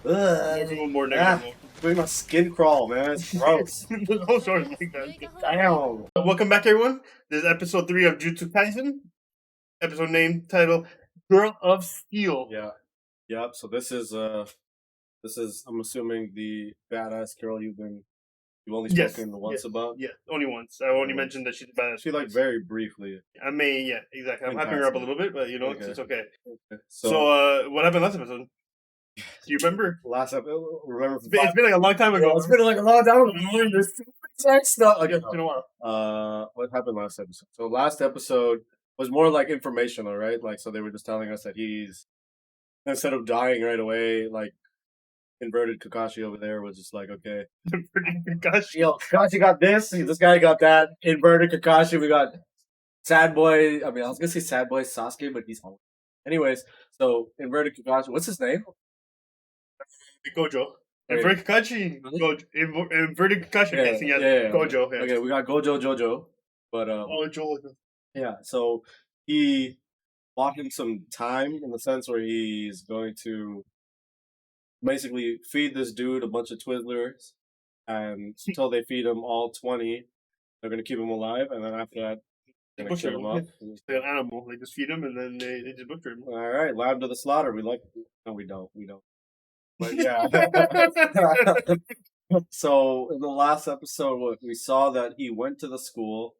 Ugh. More negative. Doing my skin crawl, man. It's gross. No sort of like that. Damn. Welcome back, everyone. This is episode 3 of Jujutsu Kaisen. Episode name title: Girl of Steel. Yeah. Yep. So this is I'm assuming the badass girl you've only spoken once about. Yeah, only once. I only mentioned that she's badass. She like very briefly. I may, yeah, exactly. I'm hyping her up a little bit, but you know, it's okay. So, what happened last episode? Do you remember? Last episode, remember? It's been like a long time ago. It's been like a long time ago. There's too much stuff. Okay, It's been a while. what happened last episode? So last episode was more like informational, right? Like, so they were just telling us that he's, instead of dying right away, like inverted Kakashi over there was just like, okay, Kakashi. Kakashi got this. This guy got that. Inverted Kakashi. We got sad boy. I mean, I was gonna say sad boy Sasuke, but he's home. Anyways, so inverted Kakashi. What's his name? Gojo. Inverted Kakashi. Inverted Kakashi. Yeah. Gojo. Yeah. Okay, we got Gojo Jojo. But Jojo. Yeah, so he bought him some time in the sense where he's going to basically feed this dude a bunch of Twizzlers, and until they feed him all 20, they're going to keep him alive, and then after that, they're going to kill him up. Like an animal. They just feed him, and then they just butcher him. All right, lamb to the slaughter. We like... No, we don't. But yeah. So in the last episode, we saw that he went to the school.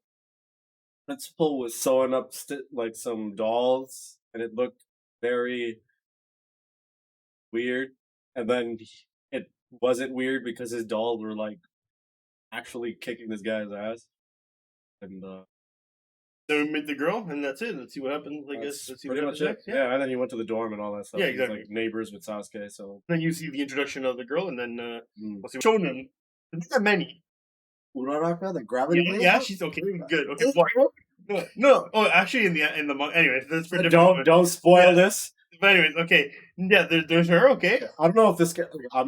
Principal was sewing up like some dolls, and it looked very weird. And then it wasn't weird because his dolls were like actually kicking this guy's ass. And then we meet the girl, and that's it. Let's see what happens. I guess let's see pretty what much it. Yeah, and then he went to the dorm and all that stuff. Yeah, exactly. He's like neighbors with Sasuke. So then you see the introduction of the girl, and then we'll see Shonen. There's not many. Uraraka, the gravity. Yeah, she's okay. Good. Okay. No. Oh, actually, in the anyways, that's for different. Don't spoil this. But anyways, okay. Yeah, there's her. Okay. I don't know if this guy. I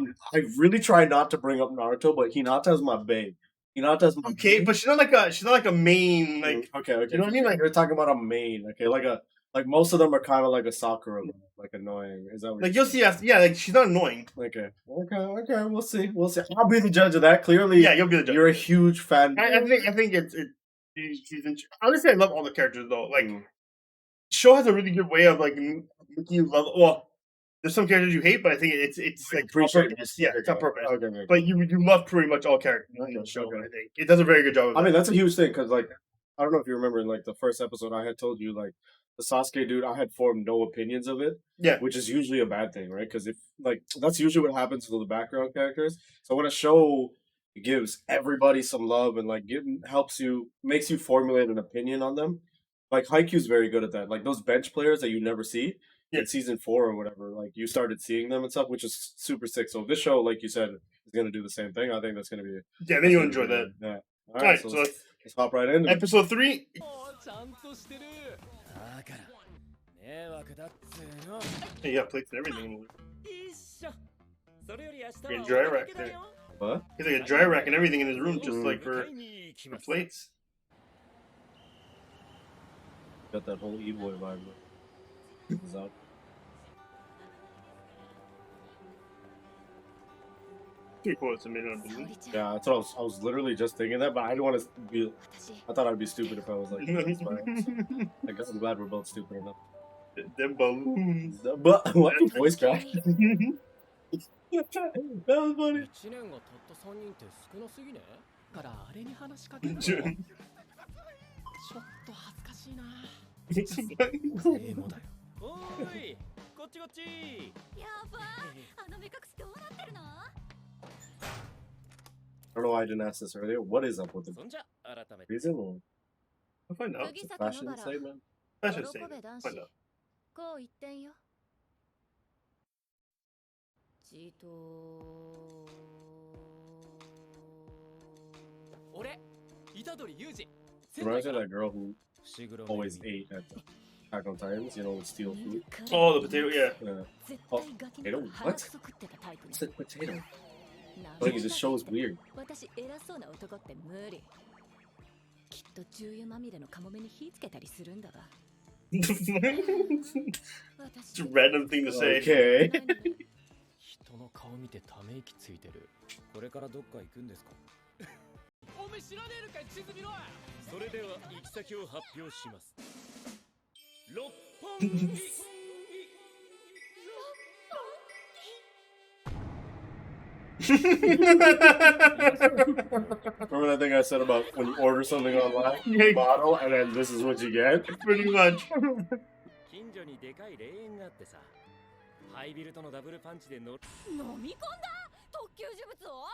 really try not to bring up Naruto, but Hinata's my babe. Hinata's my babe. But she's not like a main like. Okay. You know what I mean? Like you're talking about a main. Okay, like most of them are kind of like a Sakura, like annoying. Is that what like you'll see? Yeah, like she's not annoying. Okay. We'll see. I'll be the judge of that. Clearly, yeah, you'll be the judge. You're a huge fan. I think it's she's honestly, I love all the characters though. Like, show has a really good way of like making you love. Well, there's some characters you hate, but I think it's like purpose. Yeah, it's on purpose. Okay. But you love pretty much all characters in the show. I think it does a very good job of that. I mean, that's a huge thing because like I don't know if you remember in like the first episode I had told you like the Sasuke dude, I had formed no opinions of it. Yeah. Which is usually a bad thing, right? Because if like that's usually what happens to the background characters. So when a show gives everybody some love and like makes you formulate an opinion on them, like Haikyuu's very good at that. Like those bench players that you never see in season 4 or whatever, like you started seeing them and stuff, which is super sick. So this show, like you said, is gonna do the same thing. I think that's gonna be then you'll enjoy that. Yeah. All right, so let's hop right in. Episode 3. Hey, you got plates and everything. Like a dry rack there. What? He's like a dry rack and everything in his room, just like for plates. Got that whole E-boy vibe. Is out. Three quotes a minute, I believe. Yeah, that's what I was literally just thinking that, but I didn't want to be. I thought I'd be stupid if I was like. I guess I'm glad we're both stupid enough. Them balloons. But what voice crack? That was funny. I don't know why I didn't ask this earlier. What is up with the reason? I'll find out. It's a fashion statement. Fashion statement. Find out. Reminds me of that girl who always ate at the Attack on Titans, you know, with steel food. Oh, the potato, yeah. Oh, potato? What? What's the potato? I think it just shows weird. It's a random thing to say. Okay. 見てため息ついてる。これからどっか行くんですか？おめえ知らねえのかい、地図見ろ。それでは行き先を発表します。六本木。Remember that thing I said about when you order something online, you bottle, and then this is what you get? Pretty much. 近所にでかい霊園があってさ、ハイビルとのダブルパンチで飲み込んだ特級呪物を。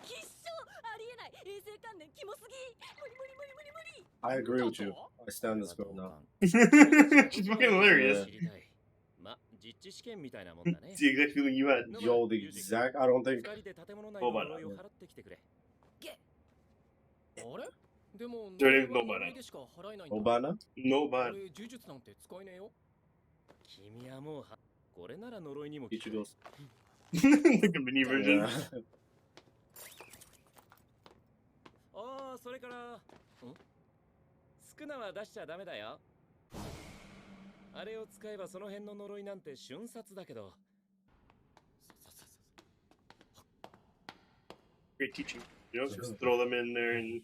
必勝ありえない、衛生観念キモすぎ。無理無理無理無理無理。 I agree with you. I stand this girl now. She's fucking hilarious. ま、実地試験みたいなもんだね。 It's the exact feeling you had. Yo, the exact. I don't think. 二人で建物内の呪いを払ってきてくれ。あれ？でも呪いでしか払えないんだ。Obana? No ban. 呪術なんて使えねえよ。君はもうこれなら呪いにも効く。Like a mini version. ああ、それから、少なは出しちゃダメだよ。あれを使えばその辺の呪いなんて瞬殺だけど。Great teaching. You know, just throw them in there and.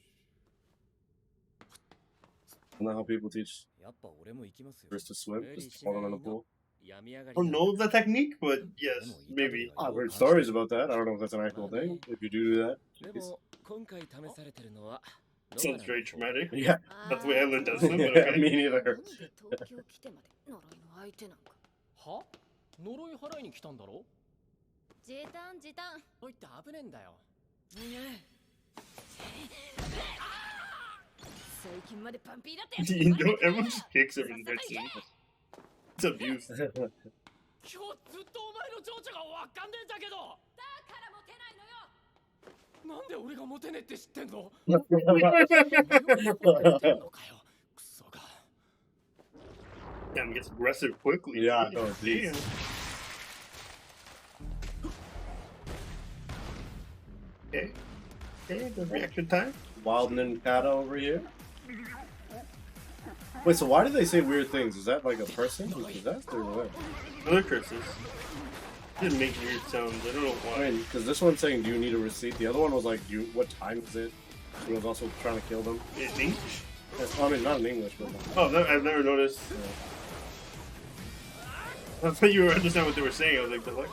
Isn't that how people teach やっぱ俺も行きますよ。 first to swim? Just fall in the pool? I don't know the technique, but yes, maybe. I've heard stories about that. I don't know if that's an actual thing. If you do that. でも今回試されてるのは Sounds very traumatic. Yeah. That's the way I learned to swim, but Yeah, okay. me neither. は？呪い払いに来たんだろ？時短時短。おいって危ねえんだよ。最近までパンピーだって。 You know, everyone just kicks him in their scene. It's abuse. 今日ずっとお前の情緒がわかんねえんだけど。だからモテないのよ。なんで俺がモテねえって知ってんの？ Damn, gets aggressive quickly. Yeah, no, damn. Okay. Okay, the reaction time. Wildman Kata over here. Wait, so why do they say weird things? Is that like a person who's possessed or what? Other curses. Didn't make weird sounds. I don't know I why. mean, because this one's saying, "Do you need a receipt?" The other one was like, "You, what time is it?" He was also trying to kill them. In English? I mean, not in English, but Oh, I've never noticed. I thought you understand what they were saying. I was like, the fuck?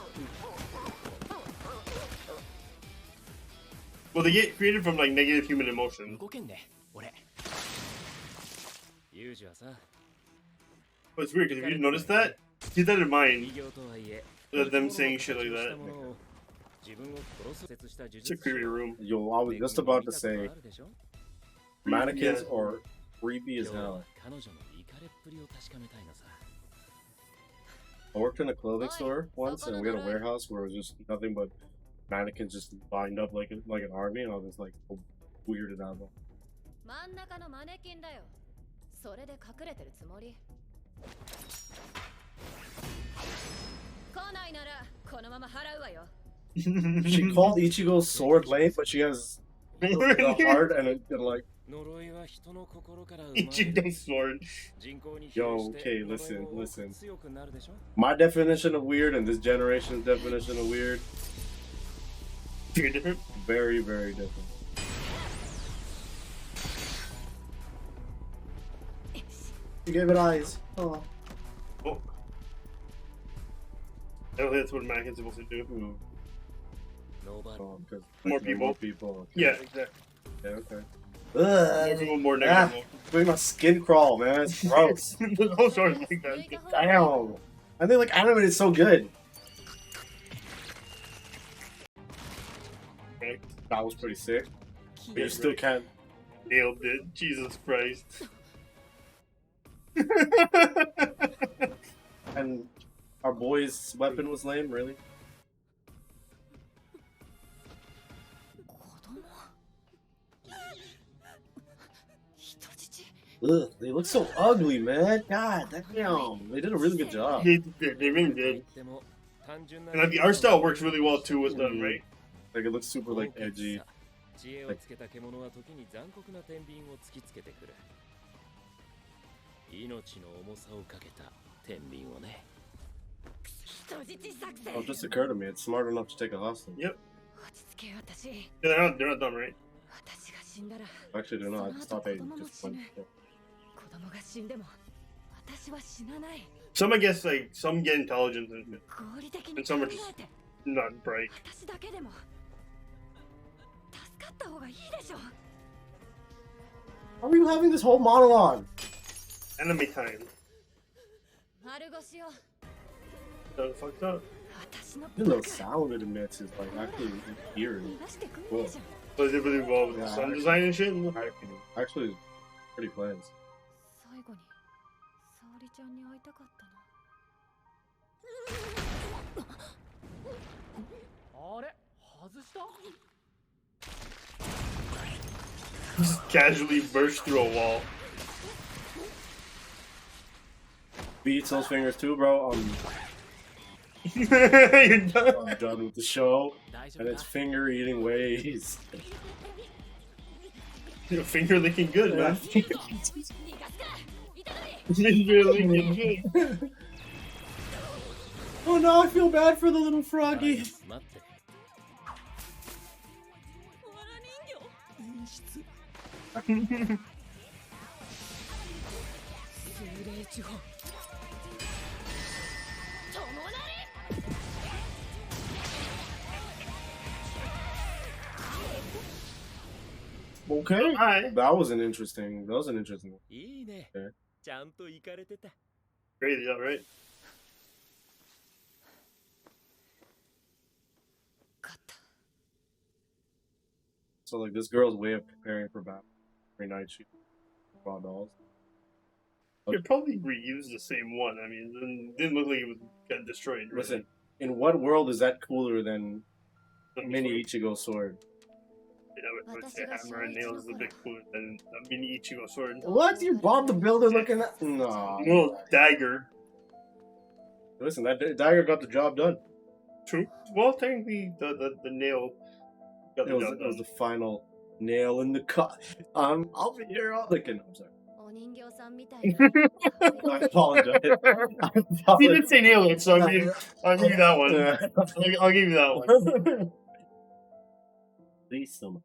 Well, they get created from like negative human emotion. 動けんね、俺。ユージはさ、 But it's weird because if you notice that, keep that in mind. 異業とはいえ、 Them saying shit like that. 自分を殺すした呪 It's a 術 creepy room. yo, I was just about to say, mannequins Yeah. are creepy as hell. 彼女のイカレっぷりを確かめたいのさ。 I worked in a clothing store once, and we had a warehouse where it was just nothing but mannequins just lined up like an army, and I was just like weirded out. 真ん中のマネキンだよ。それで隠れてるつもり。来ないならこのまま払うわよ。 She called Ichigo's sword lame, but she has the heart and like. 呪いは人の心から生まれる。 Ichigo's sword. 人口に比 Yo, 例して okay, listen, 呪いも listen. 強くなるでしょ？ My definition of weird and this generation's definition of weird, Very different. very, very different. You gave it eyes. Oh. Oh. I don't think that's what a mannequin's supposed to do. Nobody. Oh, because More people. More people. Okay. Yeah, exactly. Okay. Okay. More Ugh. people, more Ah, negative. make my skin crawl, man. It's gross. The whole story's like that. Damn. I think like animated so good. Right. That was pretty sick. But you Yeah, still right. can't. Nailed it. Jesus Christ. And our boy's weapon was lame, really? Ugh, they look so ugly, man. God damn. They did a really good job. They really did. And like, the art style works really well too with them, right? Like it looks super like edgy. 知恵をつけた獣は時に残酷な天秤を突きつけてくる。命の重さをかけた天秤をね。Oh, just occurred to me. It's smart enough to take a hostage. Yep. 落ち着けよ私 They're not dumb, right? 私が死んだら Actually, they're not. I just thought they その後 just 子供 went. も死ぬ子供が死んでも私は死なない Some, I guess, like, some get intelligence and shit. 合理的に And 考 some are え just て not bright. 私だけでも助かった方がいいでしょ How are you having this whole monologue? Anime time. 丸腰よ So fucked up. 私の Even the sound it emits is like actually eerie. 逃がしてくんねえじゃん So they did really well with the Yeah, sound actually. design and shit. Actually, pretty plans. 最後に沙織ちゃんに会いたかったな あれ外した Just casually burst through a wall. Beats those fingers too, bro. You're done. I'm done with the show, 大丈 and 夫 it's か finger eating ways. Your finger licking good, man. 逃がすか痛い Finger licking good. Oh no, I feel bad for the little froggy. 待ってわら人形演出精霊地方友なり Okay, Hi. that was an interesting. That was an interesting. いいね Okay. ちゃんと行かれてた Crazy, yeah, right? 勝った So like this girl's way of preparing for battle. Every night she raw dolls. They probably reused the same one. I mean, it didn't look like it was got destroyed. Really. Listen, in what world is that cooler than The mini Ichigo sword? Yeah, I would say hammer and nails is a bit cooler than a mini Ichigo sword. What? You bombed the builder looking at? No. Little dagger. Listen, that dagger got the job done. True. Well, technically, the nail got the job It was done. the final nail in the cut. I'll be here all the. I'm sorry. お人形さんみたいな I apologize. I He apologize. did say nail it, so I mean, I'll give you that one. I'll give you that one. Please, so much.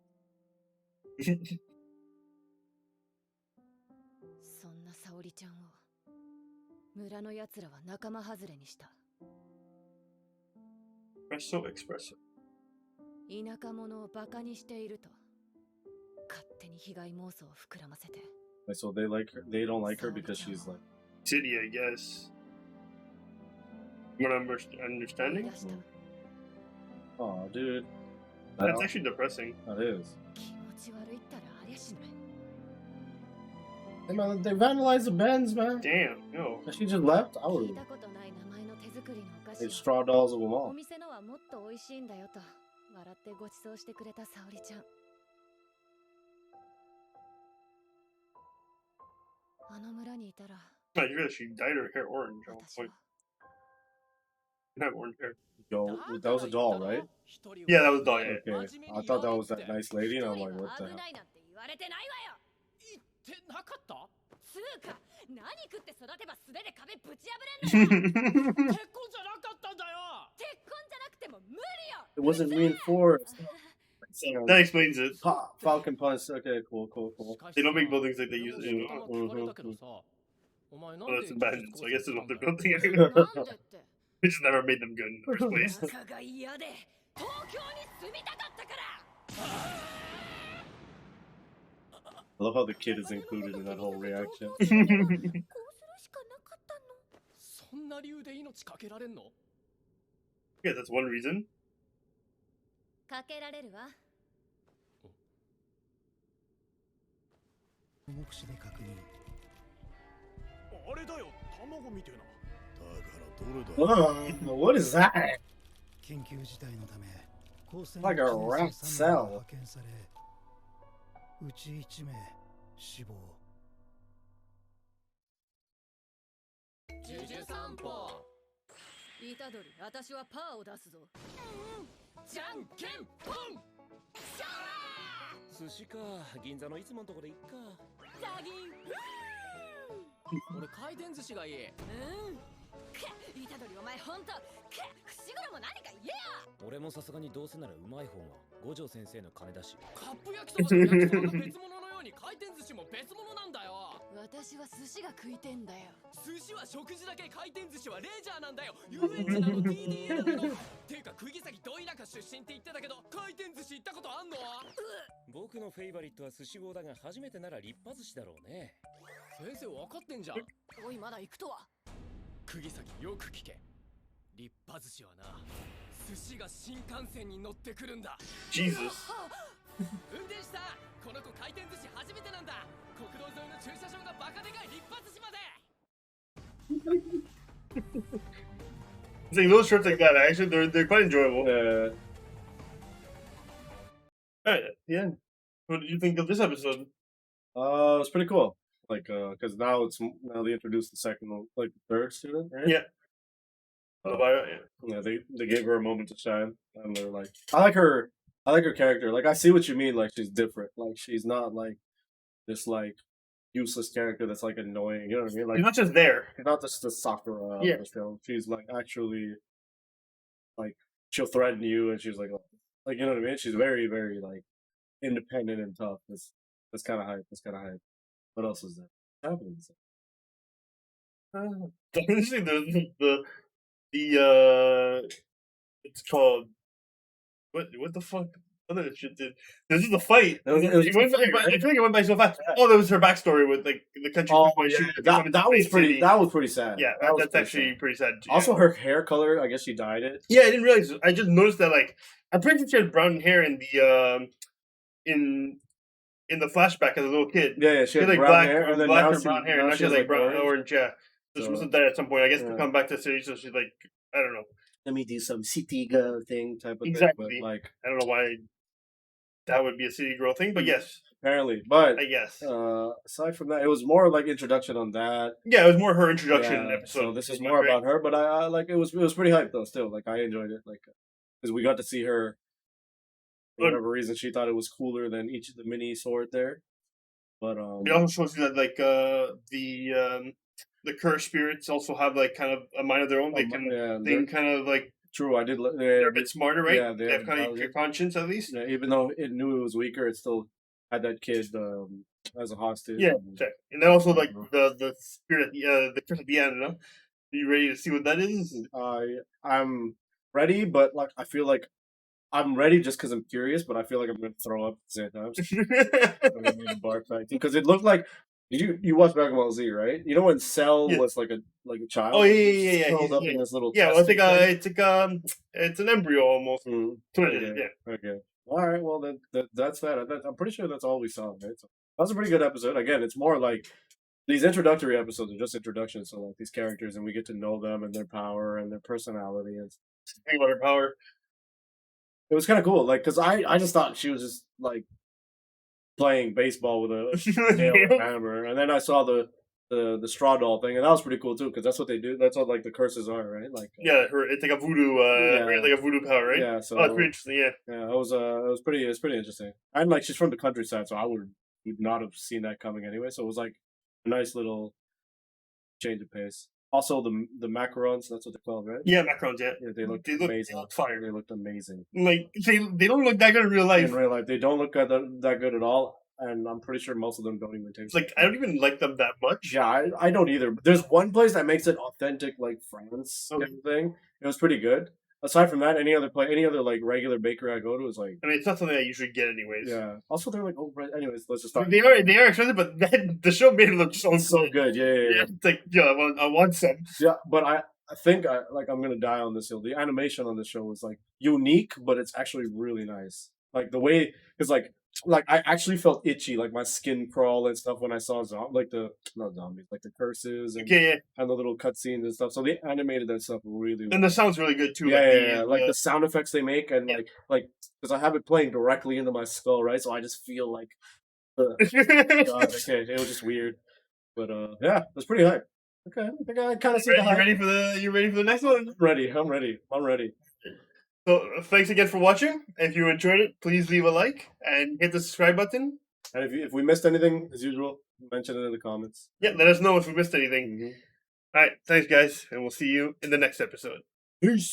そんな沙織ちゃんを村のやつらは仲間外れにした Espresso, espresso. 田舎者をバカにしていると勝手に被害妄想を膨らませて So they like her. They don't like her because she's like. City, I guess. What I'm understanding? 追い出した Oh, dude. That's actually depressing. That is. 気持ち悪いったらありゃしない Hey, man, they vandalized the Benz, man. Damn, yo. If she just left, I 聞 would いたことない名前の手作りのお菓 have 子 straw dolls of them お all. 店のはもっと美味しいんだよと笑ってご馳走してくれた沙織ちゃんあの村にいたら I realized she dyed her hair orange at one 私は point. She didn't have orange hair. Yo, that was a doll, right? Yeah, that was doll, yeah. Okay. I thought that was that nice lady, and I'm like, what the 危 hell? ないなんて言われてないわよ言ってなかったつうか何食って育てば素手で壁ぶち破れんのよ結婚じゃなかったんだよ結婚じゃなくても無理よ It wasn't reinforced. That explains it. Falcon punch. Okay, cool. They don't make buildings like they use in. 聞かれたけどさお前なん Well, で that's abandoned, so I guess it's not the 技術 building. なんでって We just never made them good in the first place. 仲が嫌で東京に住みたかったから I love how the kid is included in that whole reaction. こうするしかなかったのそんな理由で命かけられんの Yeah, that's one reason. かけられるわ目視で確認あれだよ卵みてえなだからどれだ What is that? 緊急事態のため高専 Like a rat cell. 派遣されうち1名死亡ジュジュ散歩虎杖私はパーを出すぞじゃんけんぽん寿司か銀座のいつものとこでいっかザギン俺回転寿司がいいうん虎杖お前ほんと伏黒も何か言えよ。俺もさすがにどうせならうまい方が五条先生の金だし。カップ焼きそばと焼きそばが別物のように回転寿司も別物なんだよ。私は寿司が食いてんだよ。寿司は食事だけ、回転寿司はレジャーなんだよ。遊園地なの TDL なの。ていうか釘崎ど田舎出身って言ってたけど、回転寿司行ったことあんの？僕のフェイバリットは寿司号だが、初めてなら立派寿司だろうね。先生分かってんじゃん。おいまだ行くとは。釘崎よく聞け。立派寿司はな、寿司が新幹線に乗ってくるんだ。 Jesus. 運転手さん、この子回転寿司初めてなんだ。国道沿いの駐車場がバカでかい立派寿司まで。 It's like little shorts like that. Actually, they're quite enjoyable. Alright, yeah. What did you think of this episode? It was pretty cool. Like, because now they introduced the second, like third student, right? Yeah. Yeah, they gave her a moment to shine, and they're like, I like her character. Like, I see what you mean. Like, she's different. Like, she's not like this like useless character that's like annoying. You know what I mean? Like, She's not just there. she's not just the Sakura of Yeah. the film. She's like actually like she'll threaten you, and she's like you know what I mean? She's very very like independent and tough. That's kind of hype. That's kind of hype. What else is there? What happens? It's called what the fuck? What other shit did? This is the fight. It was I just a fight, feel right? like it went by so fast. Oh, that was her backstory with like the country. Oh, when she yeah, became that was pretty. city. That was pretty sad. Yeah, that was that's pretty actually sad. pretty sad. Yeah. Also, her hair color. I guess she dyed it. Yeah, I didn't realize. I just noticed that. Like, I'm pretty sure she had brown hair in the in the flashback as a little kid. Yeah, she had like brown hair, and then black now or brown hair. Now she has like brown orange. Yeah, so she must have died at some point. I guess to come back to the city, so she's like, I don't know. Let me do some city girl thing type of Exactly. thing. But like, I don't know why that would be a city girl thing, but yes, apparently. But I guess. aside from that, it was more like introduction on that. Yeah, it was more her introduction Yeah, episode. so this is more about her, but I like it was pretty hype though. Still, like I enjoyed it, like because we got to see her. For whatever reason, she thought it was cooler than each of the mini sword there. But it also shows you that like the cursed spirits also have like kind of a mind of their own. They can kind of like. True, I did. They're a bit smarter, right? Yeah, they have kind of a conscience at least. Yeah, even though it knew it was weaker, it still had that kid as a hostage. Yeah, exactly. And then also like the spirit, the curse at the end. No? Are you ready to see what that is? I'm ready, but like I feel like I'm ready just because I'm curious, but I feel like I'm going to throw up at the same time. I'm going to barf back because it looked like. You watched Dragon Ball Z, right? You know when Cell was like a child. Oh yeah. Curled up in this little. Yeah, well, it's an embryo almost. Okay. All right. Well, then that's that. I'm pretty sure that's all we saw, right? So that was a pretty good episode. Again, it's more like these introductory episodes are just introductions to like these characters, and we get to know them and their power and their personality and think about her power. It was kind of cool, like because I just thought she was just like playing baseball with a nail and hammer, and then I saw the straw doll thing, and that was pretty cool too because that's what they do. That's what like the curses are, right? Like it's like a voodoo, like a voodoo power, right? Yeah, so it's pretty interesting. Yeah, it was pretty interesting. And like she's from the countryside, so I would not have seen that coming anyway. So it was like a nice little change of pace. Also, the macarons, that's what they're called, right? Yeah, macarons, yeah. They look amazing. They look fire. They looked amazing. Like, they don't look that good in real life. In real life, they don't look that good at all, and I'm pretty sure most of them don't even taste like, I don't even like them that much. Yeah, I don't either. There's one place that makes it authentic, like France thing. It was pretty good. Aside from that, any other like regular bakery I go to is like. I mean, it's not something I usually get, anyways. Yeah. Also, they're like, oh, right. Anyways, let's just talk. They are expensive, but the show made it look so good. Yeah. It's like, I want some. Yeah, but I think I'm gonna die on this hill. The animation on the show is like unique, but it's actually really nice. Like the way, because like I actually felt itchy, like my skin crawl and stuff when I saw not zombies, like the curses and and the little cutscenes and stuff. So they animated that stuff really well. And the sound's really good too. Yeah, like the sound effects they make and like because I have it playing directly into my skull, right? So I just feel like, God, okay, it was just weird, but yeah, it was pretty hype. Okay, I think I kind of see the hype. You ready for the next one? I'm ready. So, thanks again for watching. If you enjoyed it, please leave a like and hit the subscribe button. And if we missed anything, as usual, mention it in the comments. Yeah, let us know if we missed anything. All right, thanks guys, and we'll see you in the next episode. Peace.